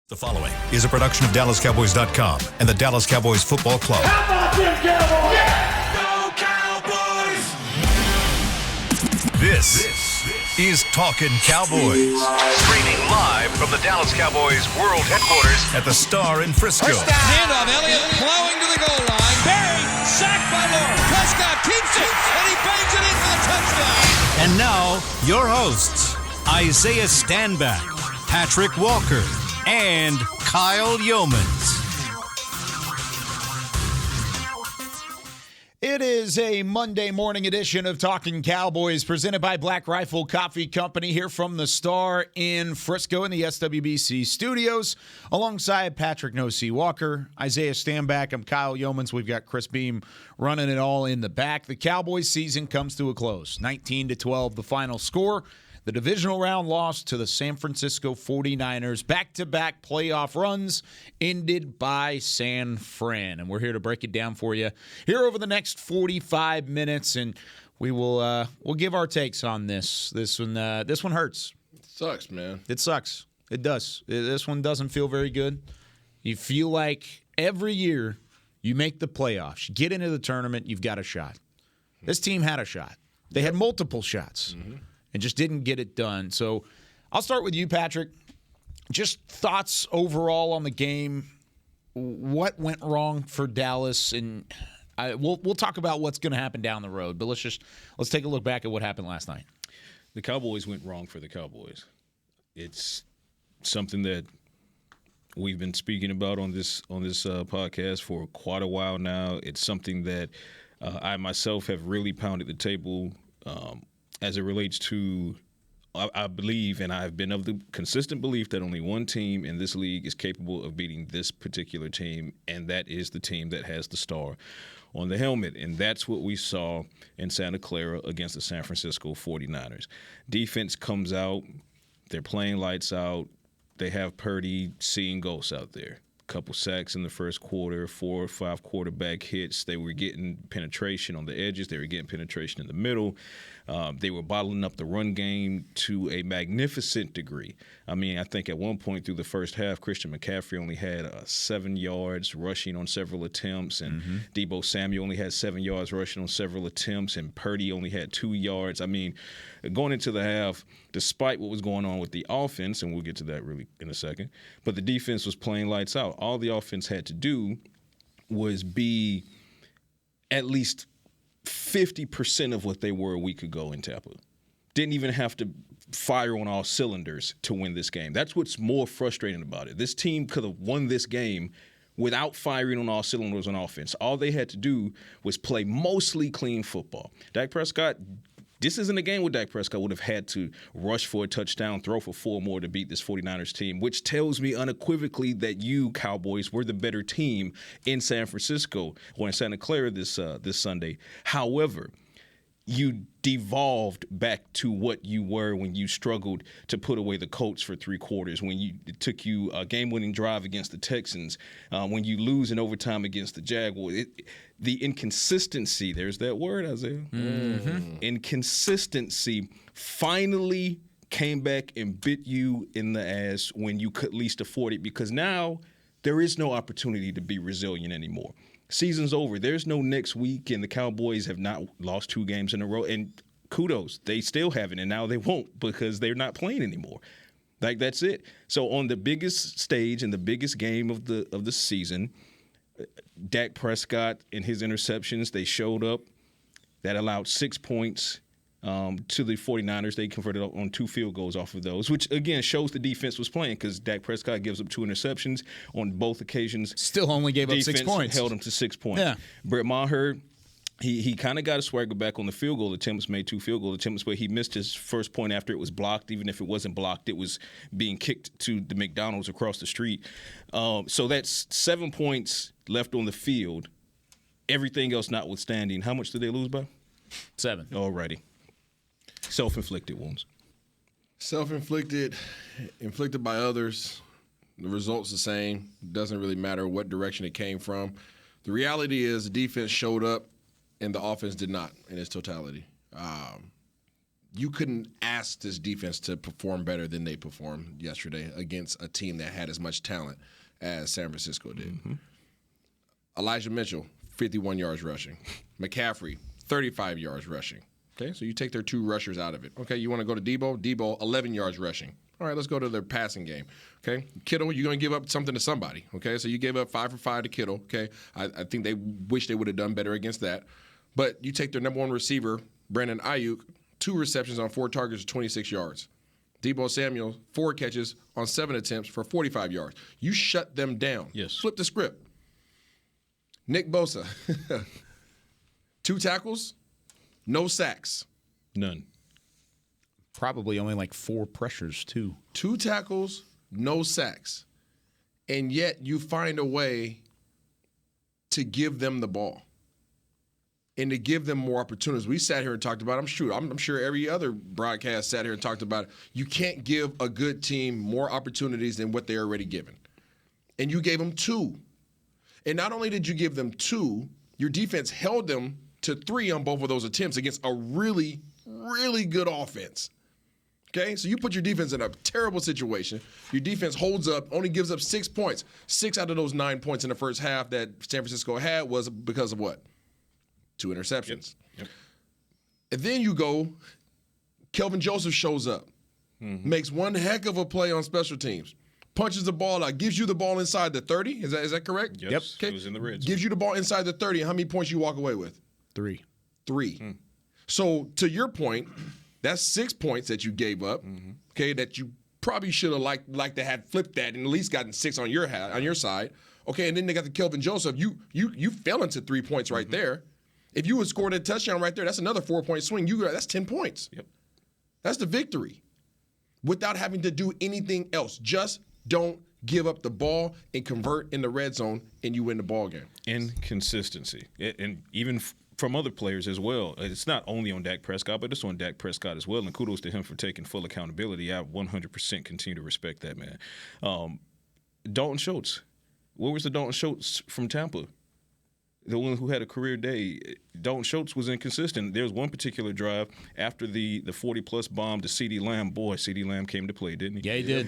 The following is a production of DallasCowboys.com and the Dallas Cowboys Football Club. How about them Cowboys? Yeah! Go Cowboys! This is Talkin Cowboys. Streaming live from the Dallas Cowboys World Headquarters at the Star in Frisco. Handoff, Elliott plowing to the goal line. Barry, sacked by Lawrence. Prescott keeps it, and he bangs it in for the touchdown. And now, your hosts, Isaiah Stanback, Patrick Walker, and Kyle Yeomans. It is a Monday morning edition of Talkin Cowboys presented by Black Rifle Coffee Company here from the Star in Frisco in the SWBC studios alongside Patrick No C. Walker, Isaiah Stanback. I'm Kyle Yeomans. We've got Chris Beam running it all in the back. The Cowboys season comes to a close. 19-12 the final score. The divisional round loss to the San Francisco 49ers. Back-to-back playoff runs ended by San Fran. And we're here to break it down for you here over the next 45 minutes. And we will we'll give our takes on this. This one hurts. It sucks, man. It sucks. It does. This one doesn't feel very good. You feel like every year you make the playoffs, you get into the tournament, you've got a shot. This team had a shot. They had multiple shots. Mm-hmm. And just didn't get it done. So I'll start with you, Patrick. Just thoughts overall on the game. What went wrong for Dallas? And we'll talk about what's going to happen down the road. But let's take a look back at what happened last night. The Cowboys went wrong for the Cowboys. It's something that we've been speaking about on this podcast for quite a while now. It's something that I myself have really pounded the table as it relates to, I believe, and I've been of the consistent belief that only one team in this league is capable of beating this particular team, and that is the team that has the star on the helmet. And that's what we saw in Santa Clara against the San Francisco 49ers. Defense comes out. They're playing lights out. They have Purdy seeing ghosts out there. Couple sacks in the first quarter, 4 or 5 quarterback hits. They were getting penetration on the edges. They were getting penetration in the middle. They were bottling up the run game to a magnificent degree. I mean, I think at one point through the first half, Christian McCaffrey only had 7 yards rushing on several attempts, and Deebo Samuel only had 7 yards rushing on several attempts, and Purdy only had 2 yards. I mean, going into the half, despite what was going on with the offense, and we'll get to that really in a second, but the defense was playing lights out. All the offense had to do was be at least 50% of what they were a week ago in Tampa. Didn't even have to fire on all cylinders to win this game. That's what's more frustrating about it. This team could have won this game without firing on all cylinders on offense. All they had to do was play mostly clean football. Dak Prescott, this isn't a game where Dak Prescott would have had to rush for a touchdown, throw for 4 more to beat this 49ers team, which tells me unequivocally that you, Cowboys, were the better team in San Francisco or in Santa Clara this Sunday. However, you devolved back to what you were when you struggled to put away the Colts for 3 quarters, when it took you a game-winning drive against the Texans, when you lose in overtime against the Jaguars. The inconsistency, there's that word, Isaiah. Mm-hmm. Inconsistency finally came back and bit you in the ass when you could least afford it, because now there is no opportunity to be resilient anymore. Season's over. There's no next week, and the Cowboys have not lost 2 games in a row. And kudos, they still haven't, and now they won't because they're not playing anymore. Like, that's it. So on the biggest stage and the biggest game of the season, Dak Prescott and his interceptions, they showed up. That allowed 6 points to the 49ers. They converted on 2 field goals off of those, which, again, shows the defense was playing, because Dak Prescott gives up 2 interceptions on both occasions. Still only gave up 6 points. Held him to 6 points. Yeah. Brett Maher, he kind of got a swagger back on the field goal attempts, made 2 field goal attempts, but he missed his first point after it was blocked. Even if it wasn't blocked, it was being kicked to the McDonald's across the street. So that's 7 points left on the field. Everything else notwithstanding, how much did they lose by? 7. Alrighty. Self-inflicted wounds. Self-inflicted, inflicted by others. The result's the same. Doesn't really matter what direction it came from. The reality is the defense showed up and the offense did not in its totality. you couldn't ask this defense to perform better than they performed yesterday against a team that had as much talent as San Francisco did. Mm-hmm. Elijah Mitchell, 51 yards rushing. McCaffrey, 35 yards rushing. Okay, so you take their 2 rushers out of it. Okay, you want to go to Debo? Debo, 11 yards rushing. All right, let's go to their passing game. Okay, Kittle, you're going to give up something to somebody. Okay, so you gave up 5 for 5 to Kittle. Okay, I think they wish they would have done better against that. But you take their number 1 receiver, Brandon Ayuk, 2 receptions on 4 targets, 26 yards. Debo Samuel, 4 catches on 7 attempts for 45 yards. You shut them down. Yes. Flip the script. Nick Bosa, 2 tackles, no sacks. None. Probably only like 4 pressures, too. 2 tackles, no sacks. And yet you find a way to give them the ball and to give them more opportunities. We sat here and talked about it. I'm sure every other broadcast sat here and talked about it. You can't give a good team more opportunities than what they're already given. And you gave them 2. And not only did you give them 2, your defense held them to 3 on both of those attempts against a really, really good offense. Okay, so you put your defense in a terrible situation. Your defense holds up, only gives up 6 points. 6 out of those 9 points in the first half that San Francisco had was because of what? 2 interceptions. Yep. And then you go, Kelvin Joseph shows up, makes one heck of a play on special teams, punches the ball out, gives you the ball inside the 30. Is that correct? Yes. Okay. It was in the red zone. Gives you the ball inside the 30. And how many points you walk away with? 3. So to your point, that's 6 points that you gave up, okay, that you probably should have liked to have flipped that and at least gotten 6 on your side. Okay, and then they got the Kelvin Joseph. You fell into 3 points right there. If you had scored a touchdown right there, that's another 4-point swing. That's 10 points. Yep. That's the victory without having to do anything else. Just don't give up the ball and convert in the red zone, and you win the ball game. Inconsistency. And even from other players as well. It's not only on Dak Prescott, but it's on Dak Prescott as well. And kudos to him for taking full accountability. I 100% continue to respect that, man. Dalton Schultz. Where was the Dalton Schultz from Tampa? The one who had a career day. Dalton Schultz was inconsistent. There was one particular drive after the 40-plus bomb to CeeDee Lamb. Boy, CeeDee Lamb came to play, didn't he? Yeah, he did.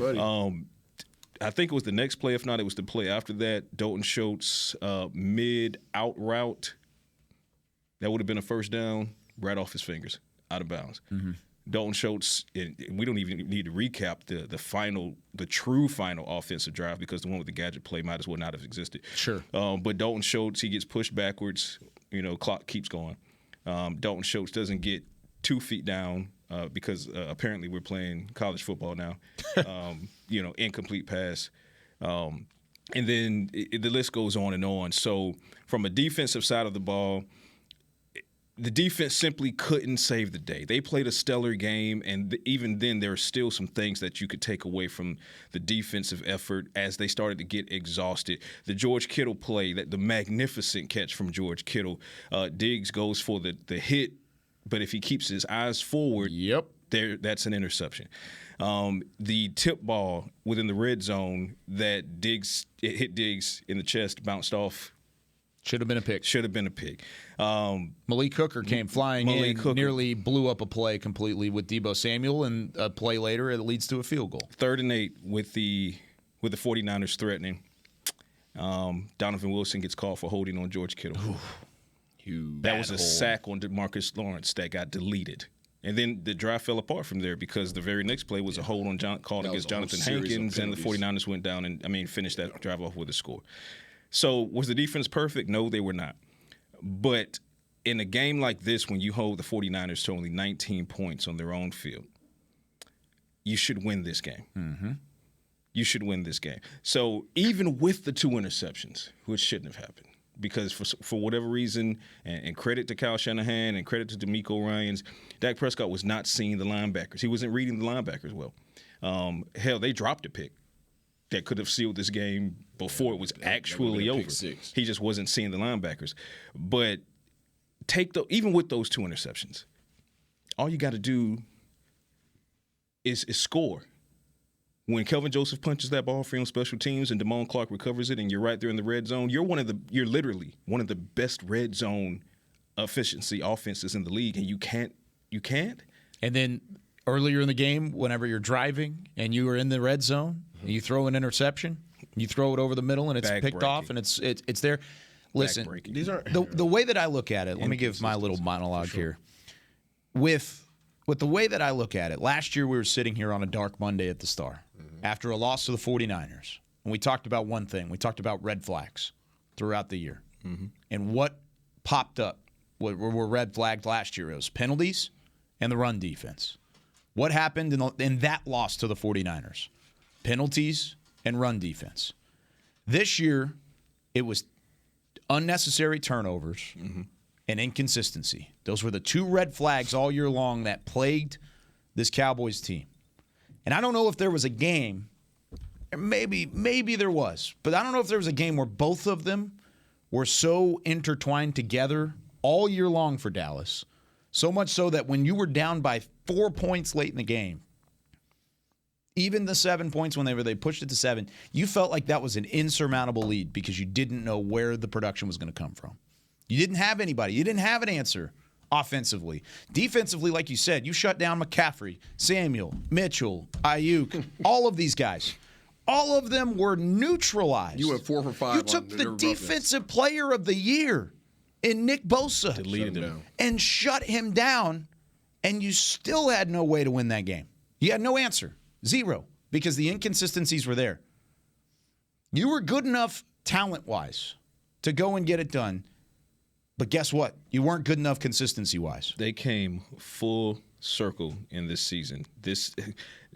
I think it was the next play. If not, it was the play after that. Dalton Schultz mid-out route. That would have been a first down right off his fingers, out of bounds. Dalton Schultz, we don't even need to recap the true final offensive drive because the one with the gadget play might as well not have existed. Sure. But Dalton Schultz, he gets pushed backwards. Clock keeps going. Dalton Schultz doesn't get 2 feet down because apparently we're playing college football now. Incomplete pass. And then the list goes on and on. So from a defensive side of the ball, the defense simply couldn't save the day. They played a stellar game, and even then there are still some things that you could take away from the defensive effort as they started to get exhausted. The George Kittle play, the magnificent catch from George Kittle. Diggs goes for the hit, but if he keeps his eyes forward, that's an interception. The tip ball within the red zone that hit Diggs in the chest, bounced off. Should have been a pick. Malik Hooker came flying in, nearly blew up a play completely with Debo Samuel, and a play later it leads to a field goal. 3rd and 8 with the 49ers threatening. Donovan Wilson gets called for holding on George Kittle. That was a sack on DeMarcus Lawrence that got deleted. And then the drive fell apart from there because the very next play was a hold on called against Jonathan Hankins, and the 49ers went down and finished that drive off with a score. So was the defense perfect? No, they were not. But in a game like this, when you hold the 49ers to only 19 points on their own field, you should win this game. You should win this game. So even with the 2 interceptions, which shouldn't have happened, because for whatever reason, and credit to Kyle Shanahan and credit to DeMeco Ryans, Dak Prescott was not seeing the linebackers. He wasn't reading the linebackers well. They dropped a pick that could have sealed this game before it was actually over. He just wasn't seeing the linebackers. But even with those 2 interceptions, all you got to do is score. When Kelvin Joseph punches that ball free on special teams and Damone Clark recovers it, and you're right there in the red zone, you're literally one of the best red zone efficiency offenses in the league, and you can't And then earlier in the game, whenever you're driving and you are in the red zone, and you throw an interception, you throw it over the middle, and it's picked off, and it's there. Listen, these aren't the way that I look at it. Let me give my little monologue here. With the way that I look at it, last year we were sitting here on a dark Monday at the Star after a loss to the 49ers, and we talked about one thing. We talked about red flags throughout the year, and what popped up were red flagged last year. It was penalties and the run defense. What happened in that loss to the 49ers? Penalties and run defense. This year, it was unnecessary turnovers and inconsistency. Those were the two red flags all year long that plagued this Cowboys team. And I don't know if there was a game, maybe there was, but I don't know if there was a game where both of them were so intertwined together all year long for Dallas. So much so that when you were down by 4 points late in the game, even the 7 points when they pushed it to 7, you felt like that was an insurmountable lead because you didn't know where the production was going to come from. You didn't have anybody. You didn't have an answer offensively. Defensively, like you said, you shut down McCaffrey, Samuel, Mitchell, Ayuk, all of these guys. All of them were neutralized. You went 4 for 5. You took the defensive player of the year in Nick Bosa, deleted him, and shut him down, and you still had no way to win that game. You had no answer. Zero. Because the inconsistencies were there. You were good enough talent-wise to go and get it done, but guess what? You weren't good enough consistency-wise. They came full circle in this season. This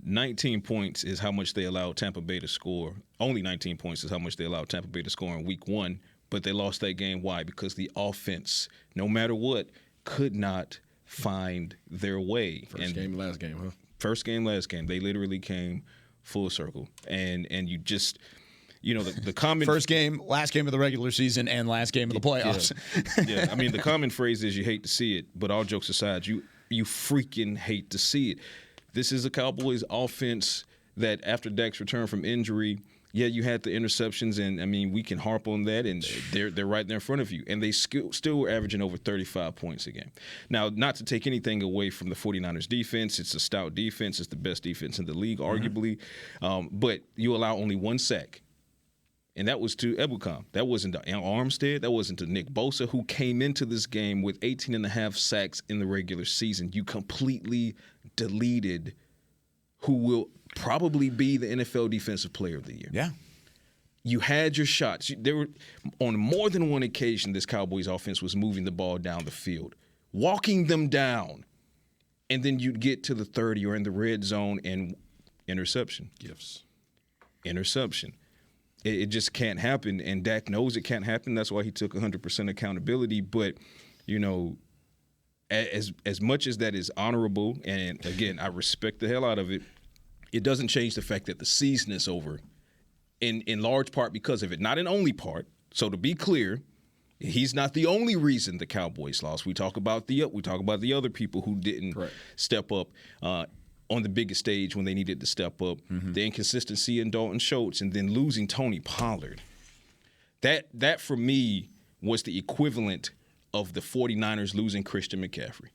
19 points is how much they allowed Tampa Bay to score. Only 19 points is how much they allowed Tampa Bay to score in week 1. But they lost that game. Why? Because the offense, no matter what, could not find their way. First game, last game, huh? First game, last game. They literally came full circle. And you just, the common... First game, last game of the regular season, and last game of the playoffs. Yeah. I mean, the common phrase is you hate to see it, but all jokes aside, you freaking hate to see it. This is a Cowboys offense that after Dak's return from injury... Yeah, you had the interceptions, and, I mean, we can harp on that, and they're right there in front of you. And they still were averaging over 35 points a game. Now, not to take anything away from the 49ers defense. It's a stout defense. It's the best defense in the league, arguably. But you allow only 1 sack, and that was to Ebukam. That wasn't to Armstead. That wasn't to Nick Bosa, who came into this game with 18.5 sacks in the regular season. You completely deleted who will probably be the NFL Defensive Player of the Year. Yeah. You had your shots. There were, on more than one occasion, this Cowboys offense was moving the ball down the field, walking them down, and then you'd get to the 30 or in the red zone and interception. Interception. It just can't happen, and Dak knows it can't happen. That's why he took 100% accountability. But, as much as that is honorable, and, again, I respect the hell out of it, it doesn't change the fact that the season is over in large part because of it. Not in only part. So to be clear, he's not the only reason the Cowboys lost. We talk about the other people who didn't step up on the biggest stage when they needed to step up. The inconsistency in Dalton Schultz, and then losing Tony Pollard. That for me was the equivalent of the 49ers losing Christian McCaffrey.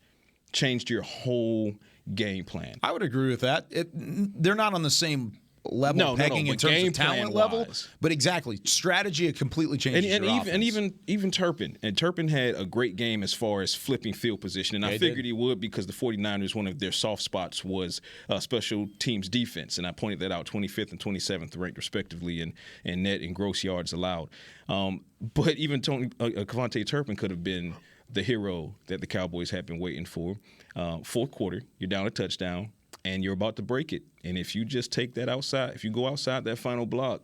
Changed your whole game plan. I would agree with that. They're not on the same level pegging in terms of talent level, but exactly strategy. It completely changes your offense. And even Turpin. And Turpin had a great game as far as flipping field position, and I figured he would because the 49ers, one of their soft spots was special teams defense, and I pointed that out. 25th and 27th ranked respectively in net and gross yards allowed. But even Kevontae Turpin could have been the hero that the Cowboys have been waiting for. Fourth quarter, you're down a touchdown, and you're about to break it. And if you just take that outside, if you go outside that final block,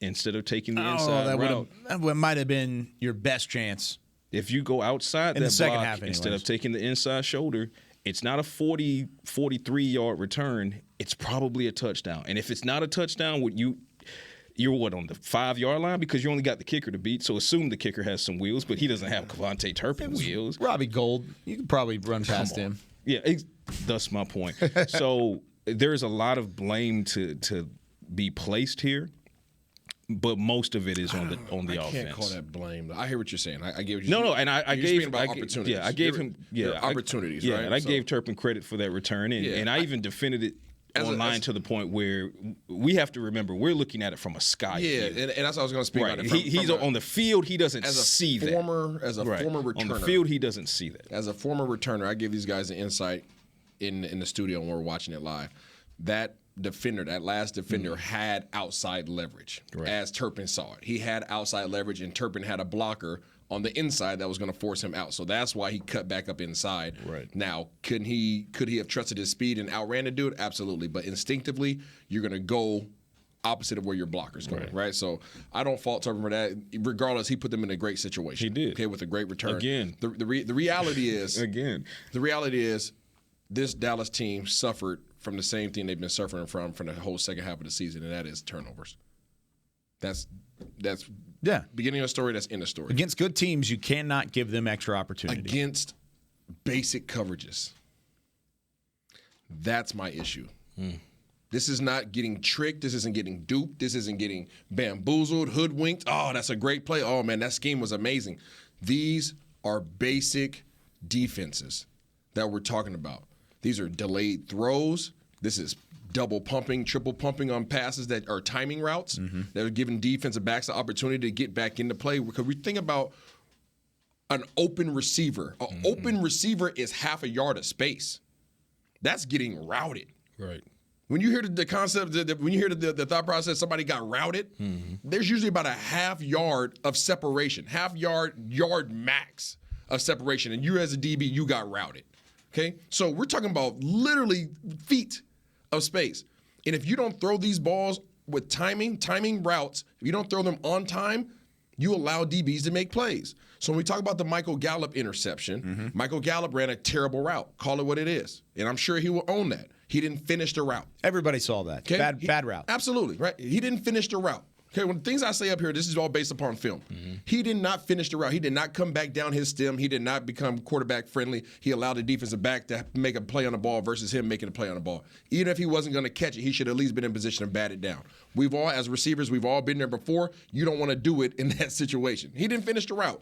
instead of taking the inside route. That might have been your best chance. If you go outside that block instead of taking the inside shoulder, it's not a 43-yard return. It's probably a touchdown. And if it's not a touchdown, you're on the 5-yard line because you only got the kicker to beat. So assume the kicker has some wheels, but he doesn't have Kevontae Turpin wheels. Robbie Gould, you could probably run past him. Yeah, that's my point. So there's a lot of blame to be placed here. but most of it is on the I offense. can't call that blame. I hear what you're saying. I get what you're No, saying. no, and I You're gave speaking about opportunities. Yeah, I gave him opportunities. Yeah, right? and I So- gave Turpin credit for that return, and I even defended it online to the point where we have to remember we're looking at it from a sky view. and that's what I was going to speak Right. on. He's on the field. He doesn't see that. As a former returner. On the field, he doesn't see that. As a former returner, I give these guys an insight in the studio when we're watching it live. That last defender had outside leverage, as Turpin saw it. He had outside leverage, and Turpin had a blocker on the inside that was going to force him out. So that's why he cut back up inside. Right. Now, could he have trusted his speed and outran the dude? Absolutely. But instinctively, you're going to go opposite of where your blocker's going, right? So I don't fault Turpin for that. Regardless, he put them in a great situation. He did. Okay, with a great return. Again. The reality is The reality is this Dallas team suffered from the same thing they've been suffering from the whole second half of the season, and that is turnovers. That's beginning of the story. That's end of the story. Against good teams, you cannot give them extra opportunity. Against basic coverages, that's my issue. This is not getting tricked. This isn't getting duped. This isn't getting bamboozled, hoodwinked. Oh, that's a great play. Oh, man, that scheme was amazing. These are basic defenses that we're talking about. These are delayed throws. This is double pumping, triple pumping on passes that are timing routes that are giving defensive backs the opportunity to get back into play. Because we think about an open receiver. An open receiver is half a yard of space. That's getting routed. Right. When you hear the concept, when you hear the thought process, somebody got routed, there's usually about a half yard of separation, yard max of separation. And you as a DB, you got routed. Okay? So we're talking about literally feet of space. And if you don't throw these balls with timing routes, if you don't throw them on time, you allow DBs to make plays. So when we talk about the Michael Gallup interception, Michael Gallup ran a terrible route. Call it what it is. And I'm sure he will own that. He didn't finish the route. Everybody saw that. Okay? Bad route. Absolutely, right? He didn't finish the route. Okay, when things I say up here, this is all based upon film. He did not finish the route. He did not come back down his stem. He did not become quarterback friendly. He allowed the defensive back to make a play on the ball versus him making a play on the ball. Even if he wasn't going to catch it, he should at least been in position to bat it down. We've all, as receivers, we've all been there before. You don't want to do it in that situation. He didn't finish the route.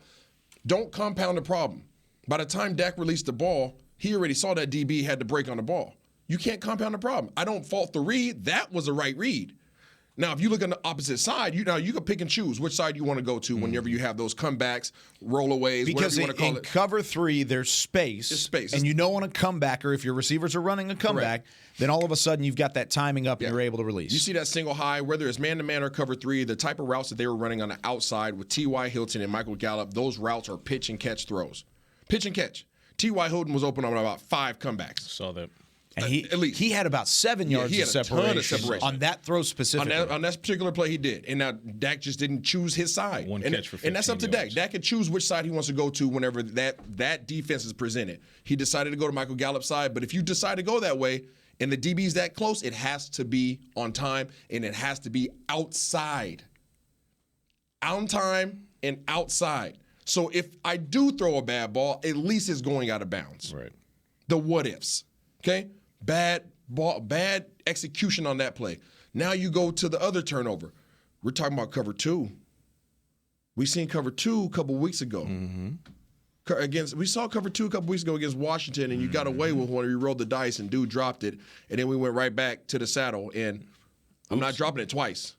Don't compound the problem. By the time Dak released the ball, he already saw that DB had the break on the ball. You can't compound the problem. I don't fault the read. That was a right read. Now, if you look on the opposite side, you can pick and choose which side you want to go to whenever you have those comebacks, rollaways, because whatever you want to call in it. cover three, there's space. There's space. And you don't want a comeback, or if your receivers are running a comeback, then all of a sudden you've got that timing up and you're able to release. You see that single high, whether it's man-to-man or cover three, the type of routes that they were running on the outside with T.Y. Hilton and Michael Gallup, those routes are pitch and catch throws. Pitch and catch. T.Y. Hilton was open on about 5 comebacks. Saw that. And at least. he had about 7 yards he of had a ton of separation separation. on that throw specifically. On that particular play, he did. And now Dak just didn't choose his side. One catch for 15 And that's up to Dak. yards. Dak can choose which side he wants to go to whenever that defense is presented. He decided to go to Michael Gallup's side, but if you decide to go that way and the DB's that close, it has to be on time and it has to be outside. On time and outside. So if I do throw a bad ball, at least it's going out of bounds. Right. The what ifs. Okay? Bad execution on that play. Now you go to the other turnover. We're talking about cover 2. We seen cover 2 a couple weeks ago. We saw cover 2 a couple weeks ago against Washington, and you got away with one. You rolled the dice, and dude dropped it, and then we went right back to the saddle. And I'm not dropping it twice.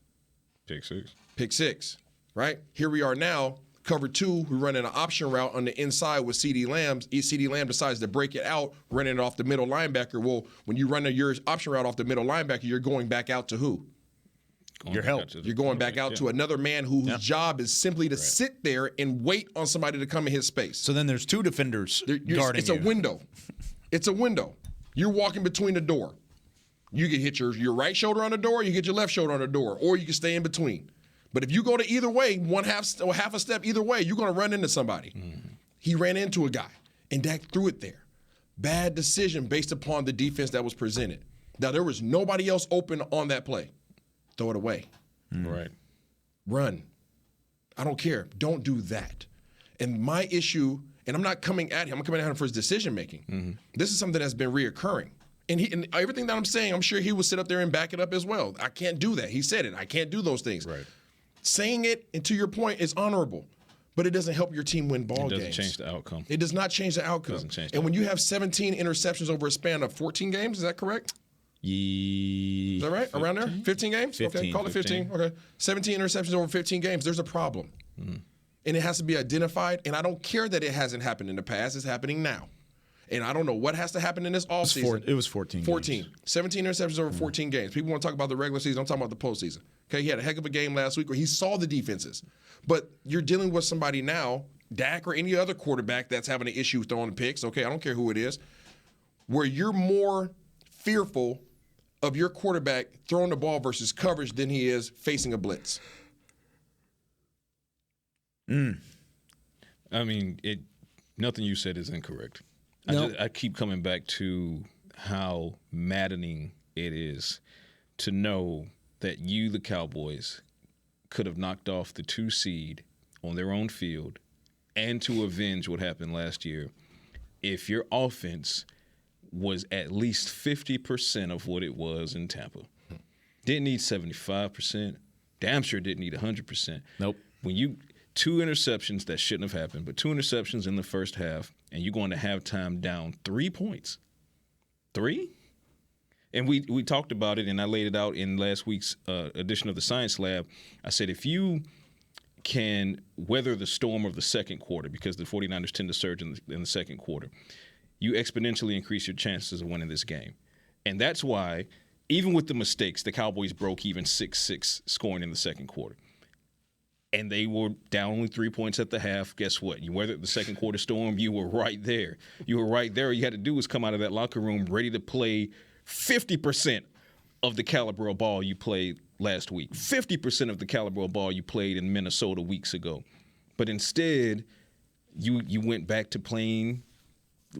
Pick six. Right? Here we are now. Cover 2, we're running an option route on the inside with CeeDee Lamb. CeeDee Lamb decides to break it out, running it off the middle linebacker. Well, when you run your option route off the middle linebacker, you're going back out to who? Your help. You're going back out to another man whose job is simply to sit there and wait on somebody to come in his space. So then there's 2 defenders guarding It's a window. It's a window. You're walking between the door. You can hit your right shoulder on the door, you get your left shoulder on the door, or you can stay in between. But if you go to either way, half a step either way, you're going to run into somebody. He ran into a guy, and Dak threw it there. Bad decision based upon the defense that was presented. Now, there was nobody else open on that play. Throw it away. Right. Run. I don't care. Don't do that. And my issue, and I'm not coming at him, I'm coming at him for his decision-making. This is something that's been reoccurring. And everything that I'm saying, I'm sure he will sit up there and back it up as well. I can't do that. He said it. I can't do those things. Right. saying it, and to your point, is honorable. But it doesn't help your team win ball games. It doesn't change the outcome. It does not change the outcome. And when you have 17 interceptions over a span of 14 games, is that correct? Is that right? 15? Around there? 15 games? 15. Okay, call it 15. Okay. 17 interceptions over 15 games. There's a problem. And it has to be identified. And I don't care that it hasn't happened in the past. It's happening now. And I don't know what has to happen in this offseason. It was 14 14. games. 17 interceptions over 14 games. People want to talk about the regular season. I'm talking about the postseason. Okay, he had a heck of a game last week where he saw the defenses. But you're dealing with somebody now, Dak or any other quarterback that's having an issue throwing picks, okay, I don't care who it is, where you're more fearful of your quarterback throwing the ball versus coverage than he is facing a blitz. I mean, nothing you said is incorrect. No. I keep coming back to how maddening it is to know that you, the Cowboys, could have knocked off the 2 seed on their own field and to avenge what happened last year if your offense was at least 50% of what it was in Tampa. Didn't need 75%. Damn sure didn't need 100%. Nope. When you 2 interceptions that shouldn't have happened, but 2 interceptions in the first half, and you're going to halftime down 3 points. 3? And we talked about it, and I laid it out in last week's edition of the Science Lab. I said, if you can weather the storm of the second quarter, because the 49ers tend to surge in the second quarter, you exponentially increase your chances of winning this game. And that's why, even with the mistakes, the Cowboys broke even 6-6 scoring in the second quarter. And they were down only 3 points at the half. Guess what? You weathered the second quarter storm. You were right there. You were right there. All you had to do was come out of that locker room ready to play 50% of the caliber of ball you played last week. 50% of the caliber of ball you played in Minnesota weeks ago. But instead, you went back to playing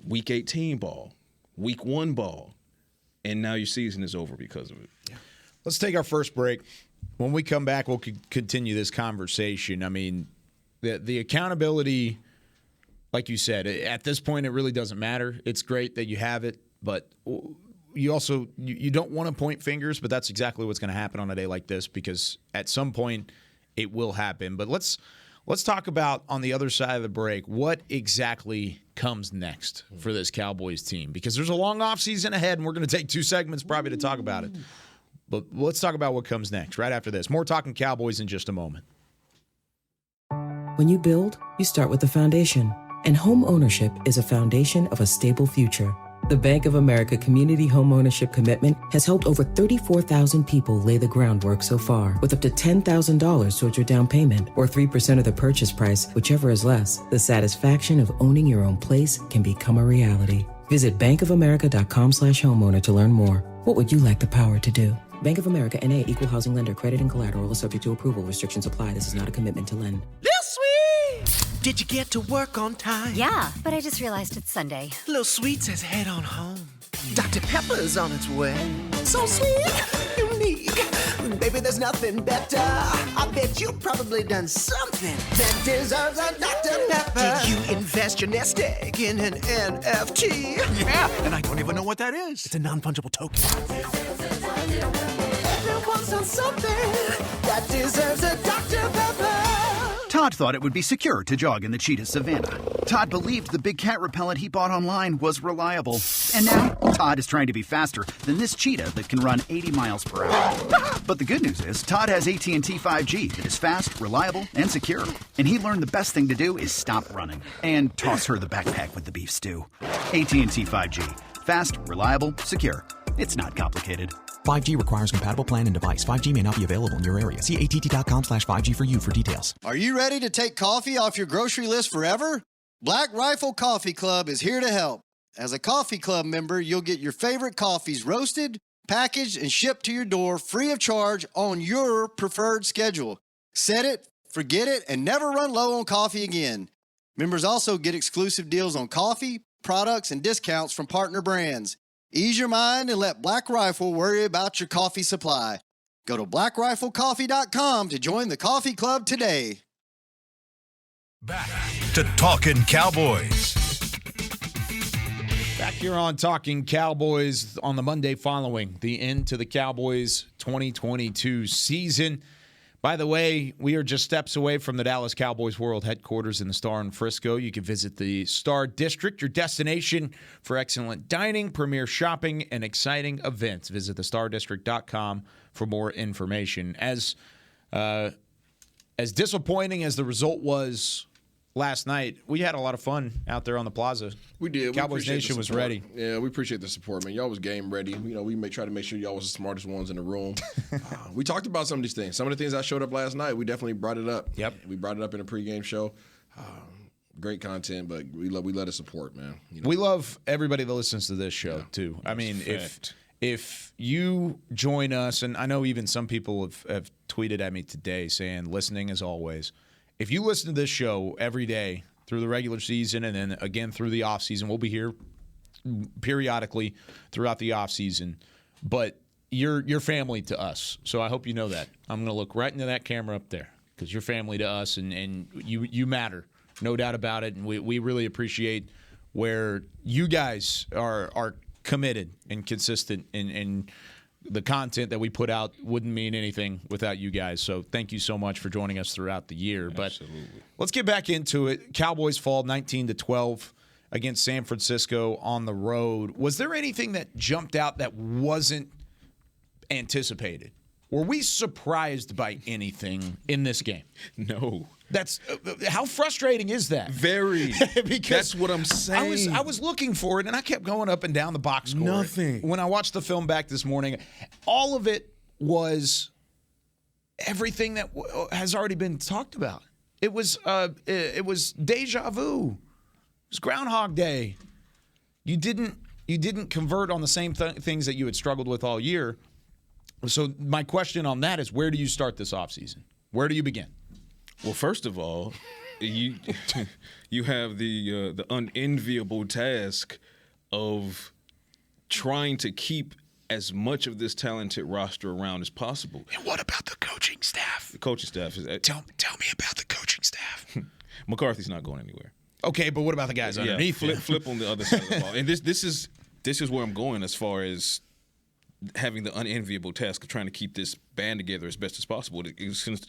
Week 18 ball, Week 1 ball, and now your season is over because of it. Yeah. Let's take our first break. When we come back, we'll continue this conversation. I mean, the accountability, like you said, at this point, it really doesn't matter. It's great that you have it, but you also you don't want to point fingers, but that's exactly what's going to happen on a day like this, because at some point it will happen. But let's talk about, on the other side of the break, what exactly comes next for this Cowboys team, because there's a long offseason ahead, and we're going to take 2 segments probably to talk about it. But let's talk about what comes next right after this. More Talking Cowboys in just a moment. When you build, you start with the foundation. And home ownership is a foundation of a stable future. The Bank of America Community Home Ownership Commitment has helped over 34,000 people lay the groundwork so far, with up to $10,000 towards your down payment or 3% of the purchase price, whichever is less. The satisfaction of owning your own place can become a reality. Visit bankofamerica.com/homeowner to learn more. What would you like the power to do? Bank of America N.A. Equal Housing Lender. Credit and collateral is subject to approval. Restrictions apply. This is not a commitment to lend. Lil Sweet! Did you get to work on time? Yeah, but I just realized it's Sunday. Lil Sweet says head on home. Dr. Pepper's on its way. So sweet, unique. Baby, there's nothing better. I bet you've probably done something that deserves a Dr. Pepper. Did you invest your nest egg in an NFT? Yeah, and I don't even know what that is. It's a non-fungible token. Everyone's done something that deserves a Dr. Pepper. Todd thought it would be secure to jog in the cheetah savanna. Todd believed the big cat repellent he bought online was reliable. And now, Todd is trying to be faster than this cheetah that can run 80 miles per hour. But the good news is, Todd has AT&T 5G that is fast, reliable, and secure. And he learned the best thing to do is stop running and toss her the backpack with the beef stew. AT&T 5G. Fast, reliable, secure. It's not complicated. 5G requires compatible plan and device. 5G may not be available in your area. See att.com/5G for you for details. Are you ready to take coffee off your grocery list forever? Black Rifle Coffee Club is here to help. As a coffee club member, you'll get your favorite coffees roasted, packaged, and shipped to your door free of charge on your preferred schedule. Set it, forget it, and never run low on coffee again. Members also get exclusive deals on coffee, products, and discounts from partner brands. Ease your mind and let Black Rifle worry about your coffee supply. Go to blackriflecoffee.com to join the coffee club today. Back to Talkin' Cowboys. Back here on Talking Cowboys on the Monday following the end to the Cowboys 2022 season. By the way, we are just steps away from the Dallas Cowboys World Headquarters in the Star in Frisco. You can visit the Star District, your destination for excellent dining, premier shopping, and exciting events. Visit thestardistrict.com for more information. As disappointing as the result was last night, we had a lot of fun out there on the plaza. We did. Cowboys Nation was ready. Yeah, we appreciate the support, man. Y'all was game ready. We try to make sure y'all was the smartest ones in the room. We talked about some of these things. Some of the things that showed up last night, we definitely brought it up. Yep. We brought it up in a pregame show. Great content, but we let it support, man. We love everybody that listens to this show, too. I mean, if you join us, and I know even some people have tweeted at me today saying, listening as always. If you listen to this show every day through the regular season and then again through the offseason, we'll be here periodically throughout the offseason, but you're family to us. So I hope you know that. I'm going to look right into that camera up there because you're family to us and you matter, no doubt about it. And we really appreciate where you guys are committed and consistent in the content that we put out wouldn't mean anything without you guys. So thank you so much for joining us throughout the year. Absolutely. But let's get back into it. Cowboys fall 19-12 against San Francisco on the road. Was there anything that jumped out that wasn't anticipated? Were we surprised by anything in this game? No. That's how frustrating is that? Very. Because that's what I'm saying. I was looking for it, and I kept going up and down the box score. Nothing. When I watched the film back this morning, all of it was everything that has already been talked about. It was deja vu. It was Groundhog Day. You didn't convert on the same things that you had struggled with all year. So my question on that is, where do you start this offseason? Where do you begin? Well, first of all, you have the unenviable task of trying to keep as much of this talented roster around as possible. And what about the coaching staff? The coaching staff is tell me about the coaching staff. McCarthy's not going anywhere. Okay, but what about the guys underneath? Flip on the other side of the ball. And this is where I'm going as far as having the unenviable task of trying to keep this band together as best as possible. It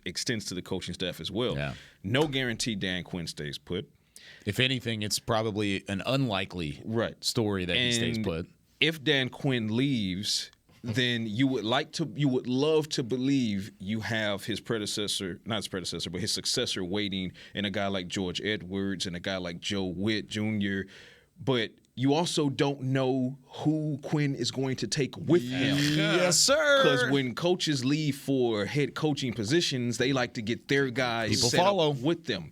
extends to the coaching staff as well. Yeah. No guarantee Dan Quinn stays put. If anything, it's probably an unlikely story that he stays put. If Dan Quinn leaves, then you would love to believe you have his successor waiting in a guy like George Edwards and a guy like Joe Witt Jr., but you also don't know who Quinn is going to take with him. Yes, sir. Because when coaches leave for head coaching positions, they like to get their guys set up with them.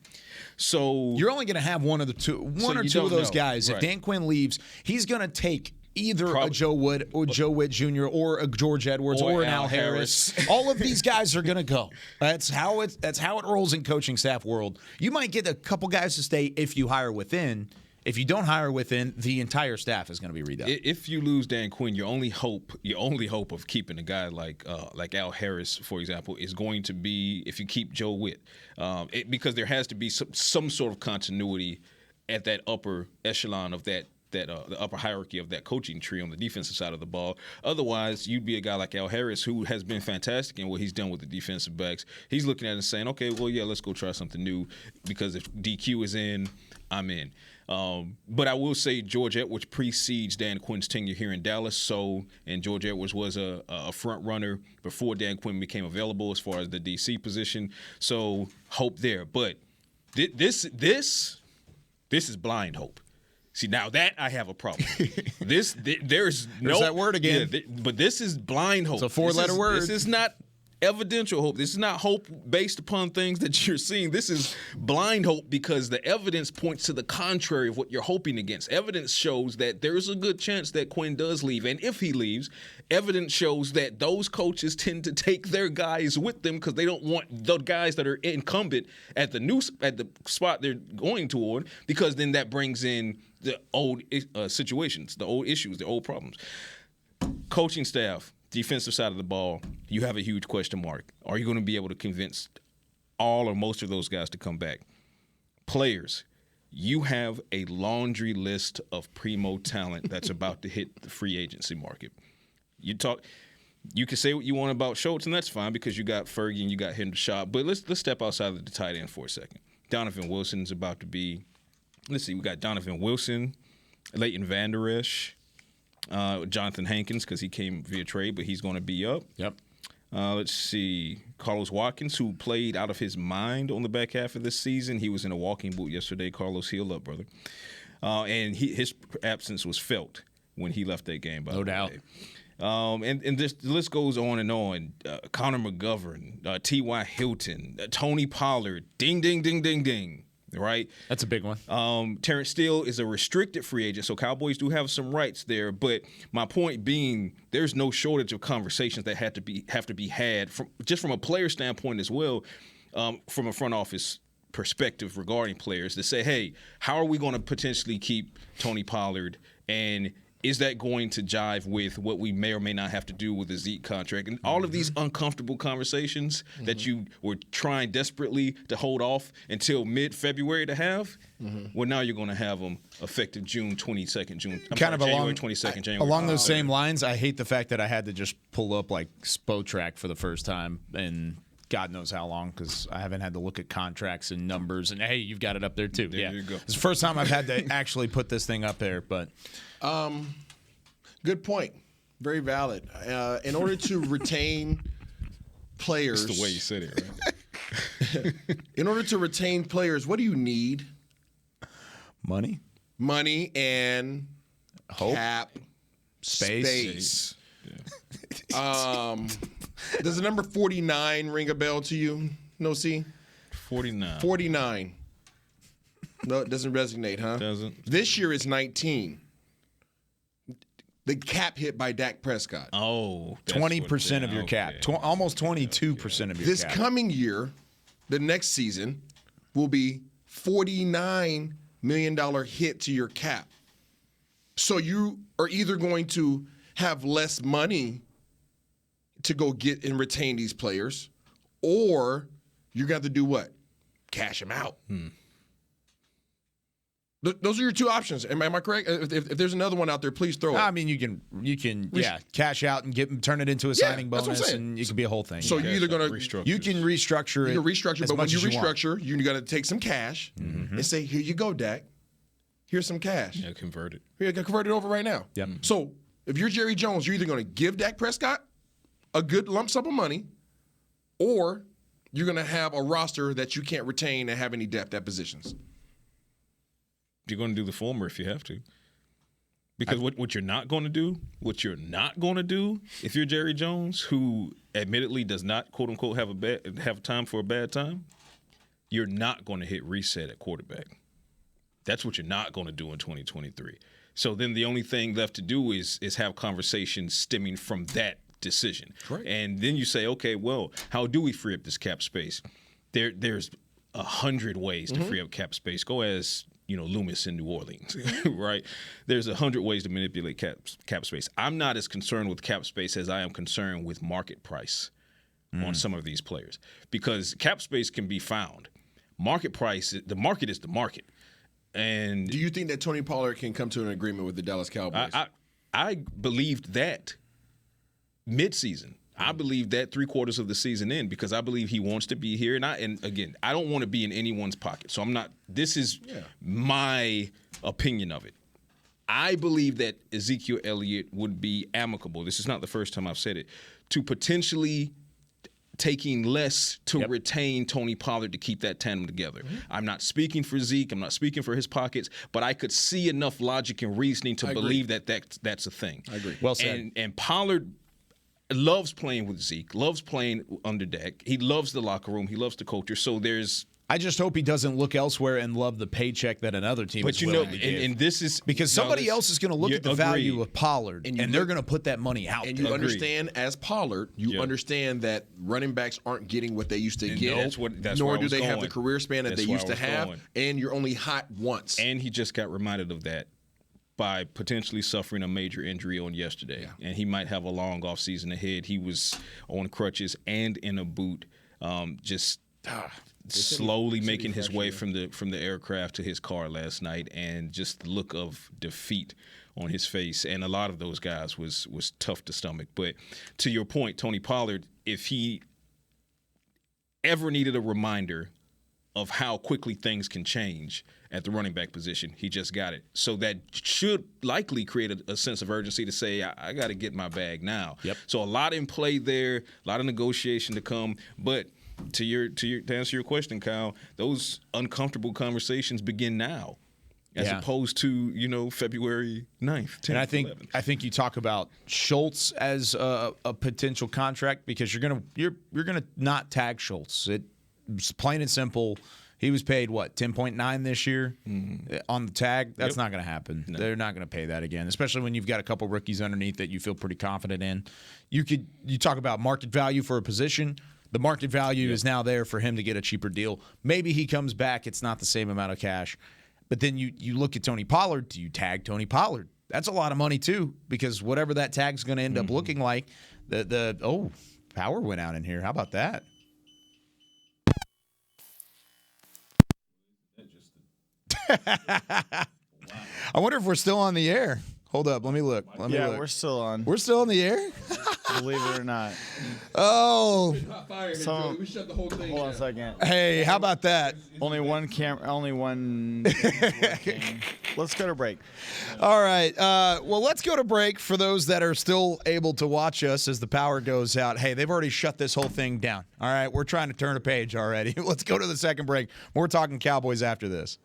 So you're only going to have one or two of those guys. Right. If Dan Quinn leaves, he's going to take either a Joe Wood or Joe Witt Jr. or a George Edwards or an Al Harris. All of these guys are going to go. That's how it rolls in coaching staff world. You might get a couple guys to stay if you hire within. If you don't hire within, the entire staff is going to be redone. If you lose Dan Quinn, your only hope of keeping a guy like Al Harris, for example, is going to be if you keep Joe Witt, because there has to be some sort of continuity at that upper echelon of the upper hierarchy of that coaching tree on the defensive side of the ball. Otherwise, you'd be a guy like Al Harris, who has been fantastic in what he's done with the defensive backs. He's looking at it and saying, okay, well, yeah, let's go try something new, because if DQ is in, I'm in. But I will say George Edwards precedes Dan Quinn's tenure here in Dallas. And George Edwards was a front runner before Dan Quinn became available as far as the DC position. So hope there. But this is blind hope. See, now that I have a problem. There's that word again. Yeah, but this is blind hope. It's a four-letter word. This is not evidential hope. This is not hope based upon things that you're seeing. This is blind hope because the evidence points to the contrary of what you're hoping against. Evidence shows that there's a good chance that Quinn does leave. And if he leaves, evidence shows that those coaches tend to take their guys with them because they don't want the guys that are incumbent at the spot they're going toward, because then that brings in the old situations, the old issues, the old problems. Coaching staff, defensive side of the ball, you have a huge question mark. Are you going to be able to convince all or most of those guys to come back? Players, you have a laundry list of primo talent that's about to hit the free agency market. You can say what you want about Schultz, and that's fine because you got Fergie and you got Hendershot. But let's step outside of the tight end for a second. Donovan Wilson's about to be. Let's see. We got Donovan Wilson, Leighton Vander Esch, Jonathan Hankins because he came via trade, but he's going to be up. Yep. Let's see. Carlos Watkins, who played out of his mind on the back half of this season. He was in a walking boot yesterday. Carlos, heal up, brother. And his absence was felt when he left that game, by the way. No doubt. And this, the list goes on and on. Connor McGovern, T.Y. Hilton, Tony Pollard, ding, ding, ding, ding, ding. Right? That's a big one. Terrence Steele is a restricted free agent, so Cowboys do have some rights there. But my point being, there's no shortage of conversations that have to be had from a player standpoint as well, from a front office perspective regarding players to say, hey, how are we going to potentially keep Tony Pollard, and is that going to jive with what we may or may not have to do with the Zeke contract? And all of these uncomfortable conversations that you were trying desperately to hold off until mid-February to have, well, now you're going to have them effective June 22nd, January 22nd, January. Along those same lines, I hate the fact that I had to just pull up like Spotrac for the first time in God knows how long, because I haven't had to look at contracts and numbers. And, hey, you've got it up there, too. There you go. It's the first time I've had to actually put this thing up there, but – good point. Very valid. In order to retain players, that's the way you said it, right? In order to retain players, what do you need? Money and hope, cap space. Yeah. Does the number 49 ring a bell to you? No, see? 49. No, it doesn't resonate, huh? Doesn't. This year is 19. The cap hit by Dak Prescott. Oh, 20% of your cap. Almost 22% of your this cap. This coming year, the next season, will be $49 million hit to your cap. So you are either going to have less money to go get and retain these players, or you're going to have to do what? Cash them out. Those are your two options. Am I correct? If there's another one out there, please throw it. I mean, you can cash out and turn it into a signing bonus, and it could be a whole thing. So you're either going to restructure. You can restructure, but when you restructure, you're going to take some cash and say, "Here you go, Dak. Here's some cash. Yeah, convert it. Here, convert it over right now." Yep. So if you're Jerry Jones, you're either going to give Dak Prescott a good lump sum of money, or you're going to have a roster that you can't retain and have any depth at positions. You're going to do the former if you have to. Because what you're not going to do, if you're Jerry Jones, who admittedly does not, quote unquote, have time for a bad time, you're not going to hit reset at quarterback. That's what you're not going to do in 2023. So then the only thing left to do is have conversations stemming from that decision. Right. And then you say, okay, well, how do we free up this cap space? There's 100 ways to free up cap space. Go as Loomis in New Orleans, right? There's 100 ways to manipulate cap space. I'm not as concerned with cap space as I am concerned with market price on some of these players, because cap space can be found. Market price, the market is the market. And do you think that Tony Pollard can come to an agreement with the Dallas Cowboys? I believed that mid-season. I believe that 3/4 of the season in, because I believe he wants to be here. And again, I don't want to be in anyone's pocket. So I'm not, this is my opinion of it. I believe that Ezekiel Elliott would be amicable. This is not the first time I've said it, to potentially taking less to retain Tony Pollard to keep that tandem together. I'm not speaking for Zeke. I'm not speaking for his pockets, but I could see enough logic and reasoning to believe that that's a thing. I agree. Well said. And Pollard loves playing with Zeke, loves playing under Dak. He loves the locker room. He loves the culture. So I just hope he doesn't look elsewhere and love the paycheck that another team is willing to give. And this is because somebody else is going to look at the value of Pollard, and they're going to put that money out. And you understand, as Pollard, understand that running backs aren't getting what they used to get, nor do they have the career span that they used to have, and you're only hot once. And he just got reminded of that by potentially suffering a major injury on yesterday. And he might have a long offseason ahead. He was on crutches and in a boot, just slowly making his way from the aircraft to his car last night, and just the look of defeat on his face. And a lot of those guys was tough to stomach. But to your point, Tony Pollard, if he ever needed a reminder of how quickly things can change at the running back position, he just got it. So that should likely create a sense of urgency to say, I got to get my bag now. Yep. So a lot in play there, a lot of negotiation to come. But to answer your question, Kyle, those uncomfortable conversations begin now, as opposed to February 9th, 10th, and 11th. I think you talk about Schultz as a potential contract, because you're gonna not tag Schultz. It's plain and simple. He was paid, what, 10.9 this year on the tag? That's not going to happen. No. They're not going to pay that again, especially when you've got a couple rookies underneath that you feel pretty confident in. You talk about market value for a position. The market value is now there for him to get a cheaper deal. Maybe he comes back. It's not the same amount of cash. But then you look at Tony Pollard. Do you tag Tony Pollard? That's a lot of money, too, because whatever that tag's going to end up looking like, power went out in here. How about that? I wonder if we're still on the air. Hold up. Let me look. We're still on. We're still on the air? Believe it or not. Oh. So, we shut the whole thing hold on a second. Hey, how about that? Only one camera. Only one. Let's go to break. All right. Well, let's go to break for those that are still able to watch us as the power goes out. Hey, they've already shut this whole thing down. All right. We're trying to turn a page already. Let's go to the second break. We're talking Cowboys after this.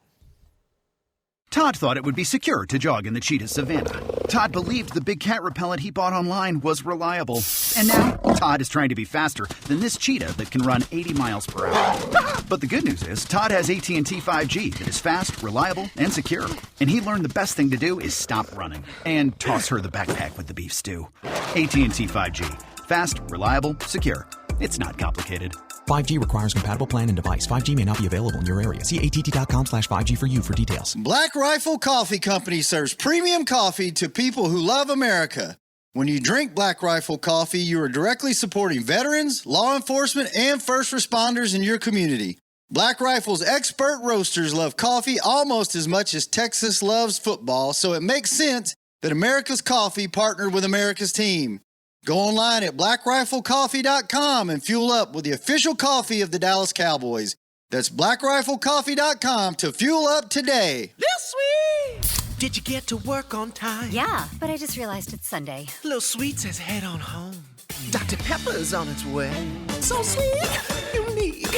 Todd thought it would be secure to jog in the cheetah savanna. Todd believed the big cat repellent he bought online was reliable. And now, Todd is trying to be faster than this cheetah that can run 80 miles per hour. But the good news is, Todd has AT&T 5G that is fast, reliable, and secure. And he learned the best thing to do is stop running and toss her the backpack with the beef stew. AT&T 5G. Fast, reliable, secure. It's not complicated. 5G requires compatible plan and device. 5G may not be available in your area. See att.com/5G for you for details. Black Rifle Coffee Company serves premium coffee to people who love America. When you drink Black Rifle coffee, you are directly supporting veterans, law enforcement, and first responders in your community. Black Rifle's expert roasters love coffee almost as much as Texas loves football, so it makes sense that America's Coffee partnered with America's team. Go online at blackriflecoffee.com and fuel up with the official coffee of the Dallas Cowboys. That's blackriflecoffee.com to fuel up today. Lil Sweet! Did you get to work on time? Yeah, but I just realized it's Sunday. Lil Sweet says head on home. Dr. Pepper's on its way. So sweet, unique.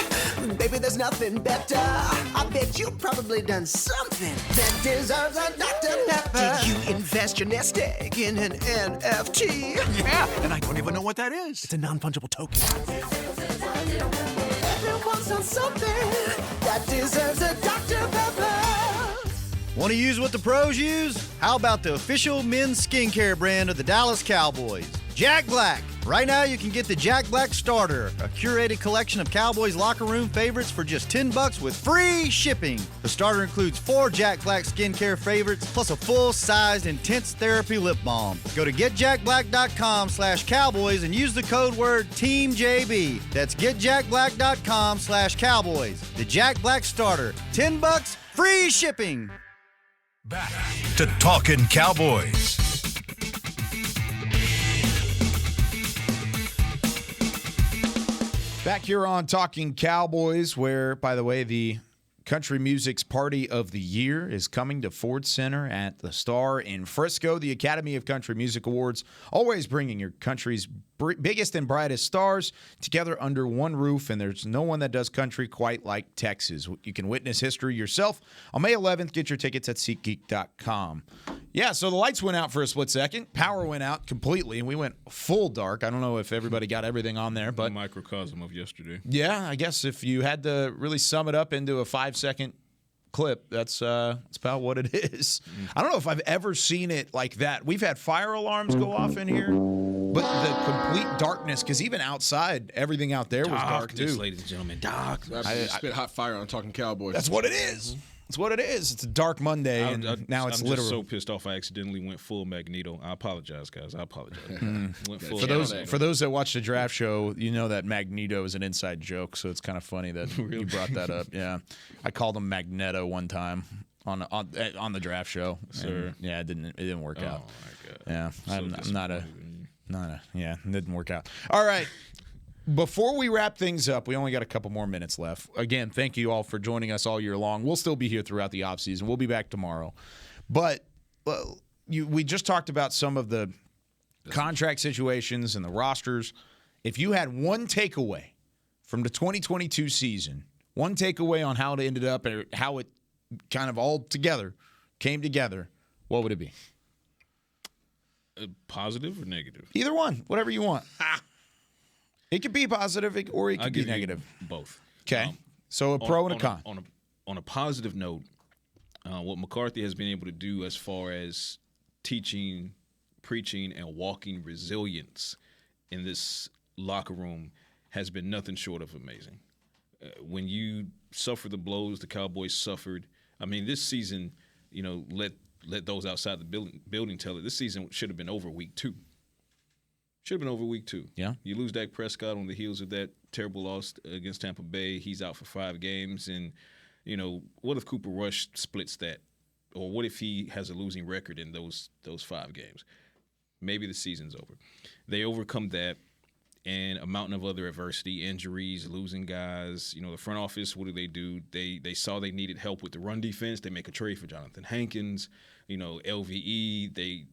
Baby, there's nothing better. I bet you've probably done something that deserves a Dr. Pepper. Did you invest your nest egg in an NFT? Yeah, and I don't even know what that is. It's a non-fungible token. Everyone's done something that deserves a Dr. Pepper. Want to use what the pros use? How about the official men's skincare brand of the Dallas Cowboys, Jack Black? Right now, you can get the Jack Black Starter, a curated collection of Cowboys locker room favorites for just $10 with free shipping. The starter includes 4 Jack Black skincare favorites, plus a full-sized intense therapy lip balm. Go to getjackblack.com/cowboys and use the code word TEAMJB. That's getjackblack.com/cowboys. The Jack Black Starter, $10, free shipping. Back to Talkin' Cowboys. Back here on Talking Cowboys, where, by the way, the Country Music's Party of the Year is coming to Ford Center at the Star in Frisco. The Academy of Country Music Awards, always bringing your country's biggest and brightest stars together under one roof, and there's no one that does country quite like Texas. You can witness history yourself. On May 11th, get your tickets at SeatGeek.com. Yeah, so the lights went out for a split second. Power went out completely, and we went full dark. I don't know if everybody got everything on there, but a microcosm of yesterday. Yeah, I guess if you had to really sum it up into a 5-second clip, that's about what it is. I don't know if I've ever seen it like that. We've had fire alarms go off in here, but the complete darkness, because even outside, everything out there was dark too. Ladies and gentlemen, darkness. I spit hot fire on Talking Cowboys. That's what it is. It's what it is. It's a dark Monday, and now it's I'm literal. just so pissed off I accidentally went full Magneto. I apologize, guys. I apologize. Went full For those that watch the draft show, you know that Magneto is an inside joke, so it's kind of funny that you brought that up. Yeah, I called him Magneto one time on the draft show. Sir. Yeah, it didn't work out. Oh my God. Yeah, So I'm not a yeah, it didn't work out. All right. Before we wrap things up, we only got a couple more minutes left. Again, thank you all for joining us all year long. We'll still be here throughout the offseason. We'll be back tomorrow. But we just talked about some of the contract situations and the rosters. If you had one takeaway from the 2022 season, one takeaway on how it ended up and how it kind of all together came together, what would it be? Positive or negative? Either one, whatever you want. It could be positive or it could be negative. Both. Okay. So a pro and a con. On a positive note, what McCarthy has been able to do as far as teaching, preaching, and walking resilience in this locker room has been nothing short of amazing. When you suffer the blows the Cowboys suffered, I mean, this season, let those outside the building tell it. This season should have been over week 2. Should have been over week 2. Yeah. You lose Dak Prescott on the heels of that terrible loss against Tampa Bay. He's out for 5 games. And, what if Cooper Rush splits that? Or what if he has a losing record in those 5 games? Maybe the season's over. They overcome that and a mountain of other adversity, injuries, losing guys. The front office, what do? They saw they needed help with the run defense. They make a trade for Jonathan Hankins. LVE, they,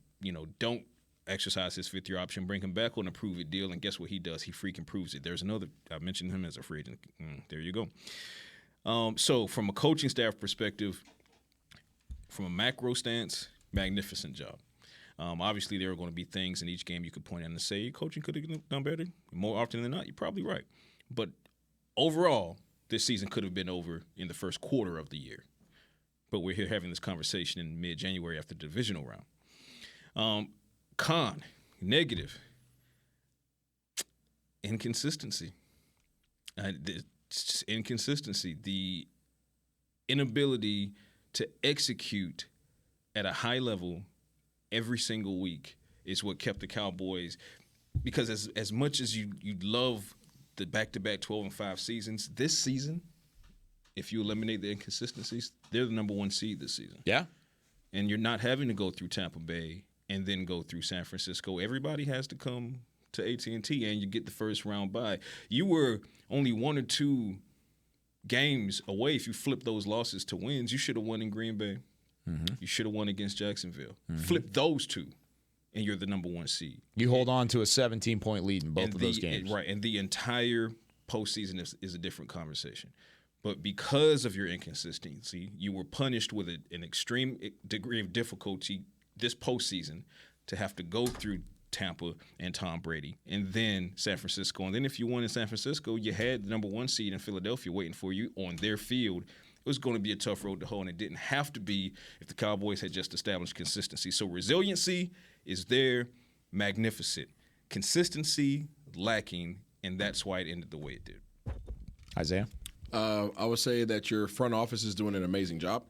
don't exercise his 5th-year option, bring him back on a prove-it deal, and guess what he does? He freaking proves it. There's another. I mentioned him as a free agent. There you go. So from a coaching staff perspective, from a macro stance, magnificent job. Obviously, there are going to be things in each game you could point out and say coaching could have done better. More often than not, you're probably right. But overall, this season could have been over in the first quarter of the year. But we're here having this conversation in mid-January after the divisional round. Con, negative, inconsistency. Inconsistency, the inability to execute at a high level every single week is what kept the Cowboys. Because as much as you love the back-to-back 12-5 seasons, this season, if you eliminate the inconsistencies, they're the number 1 seed this season. Yeah. And you're not having to go through Tampa Bay and then go through San Francisco. Everybody has to come to AT&T, and you get the first round bye. You were only 1 or 2 games away. If you flip those losses to wins, you should have won in Green Bay. Mm-hmm. You should have won against Jacksonville. Mm-hmm. Flip those 2, and you're the number 1 seed. You hold on to a 17-point lead in both of those games. Right, and the entire postseason is a different conversation. But because of your inconsistency, you were punished with an extreme degree of difficulty this postseason to have to go through Tampa and Tom Brady and then San Francisco. And then if you won in San Francisco, you had the number 1 seed in Philadelphia waiting for you on their field. It was going to be a tough road to hoe, and it didn't have to be if the Cowboys had just established consistency. So resiliency is there, magnificent. Consistency lacking, and that's why it ended the way it did. Isaiah? I would say that your front office is doing an amazing job.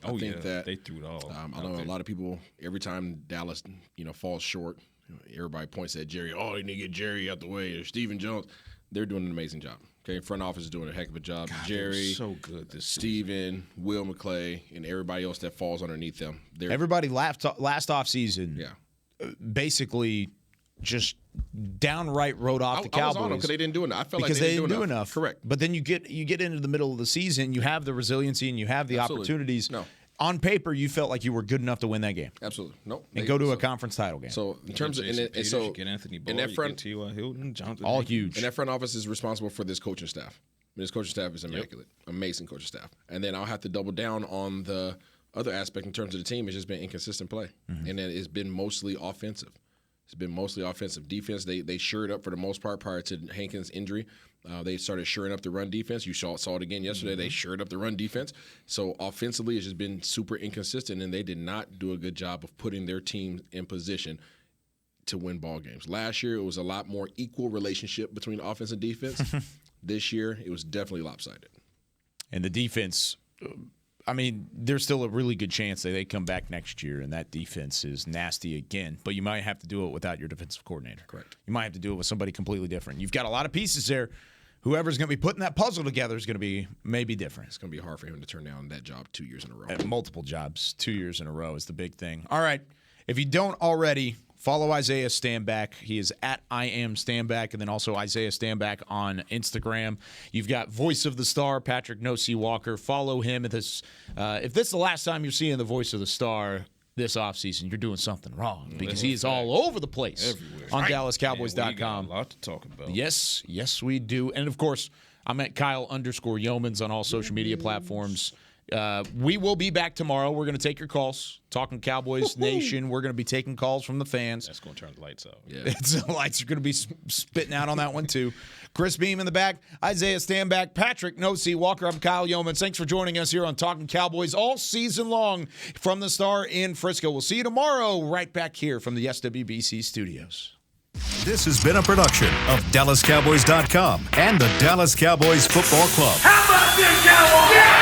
I think that they threw it all. I know a lot of people, every time Dallas, falls short, everybody points at Jerry. Oh, they need to get Jerry out the way, or Stephen Jones. They're doing an amazing job. Okay, front office is doing a heck of a job. God, Jerry, so good this Steven, Will McClay, and everybody else that falls underneath them. Everybody last offseason, basically just downright wrote off the Cowboys. I was on them because they didn't do enough. I felt because like they didn't do enough. Correct. But then you get into the middle of the season, you have the resiliency and you have the opportunities. No. On paper, you felt like you were good enough to win that game. Absolutely. No. And go to a conference title game. So in terms of get Anthony Barr, that front, T.Y. Hilton, Jonathan, all huge. And that front office is responsible for this coaching staff. This coaching staff is immaculate, amazing coaching staff. And then I'll have to double down on the other aspect in terms of the team. It's just been inconsistent play, and then it's been mostly offensive. It's been mostly offensive. Defense, they shored up for the most part prior to Hankins' injury. They started shoring up the run defense. You saw it again yesterday. They shored up the run defense. So offensively, it's just been super inconsistent, and they did not do a good job of putting their team in position to win ball games. Last year, it was a lot more equal relationship between offense and defense. This year, it was definitely lopsided. And the defense, I mean, there's still a really good chance that they come back next year and that defense is nasty again. But you might have to do it without your defensive coordinator. Correct. You might have to do it with somebody completely different. You've got a lot of pieces there. Whoever's going to be putting that puzzle together is going to be maybe different. It's going to be hard for him to turn down that job 2 years in a row. Multiple jobs 2 years in a row is the big thing. All right. If you don't already, follow Isaiah Stanback. He is at I Am Stanback, and then also Isaiah Stanback on Instagram. You've got Voice of the Star, Patrick No-C Walker. Follow him. If this is the last time you're seeing the Voice of the Star this offseason, you're doing something wrong because he is all over the place on DallasCowboys.com. We got a lot to talk about. Yes, we do. And, of course, I'm at Kyle_Yeomans on all social media platforms. We will be back tomorrow. We're going to take your calls. Talking Cowboys Nation. We're going to be taking calls from the fans. That's going to turn the lights out. Yeah. The lights are going to be spitting out on that one, too. Chris Beam in the back. Isaiah Stanback. Patrick No-C Walker. I'm Kyle Yeomans. Thanks for joining us here on Talking Cowboys all season long from the Star in Frisco. We'll see you tomorrow right back here from the SWBC studios. This has been a production of DallasCowboys.com and the Dallas Cowboys Football Club. How about this, Cowboys? Yeah!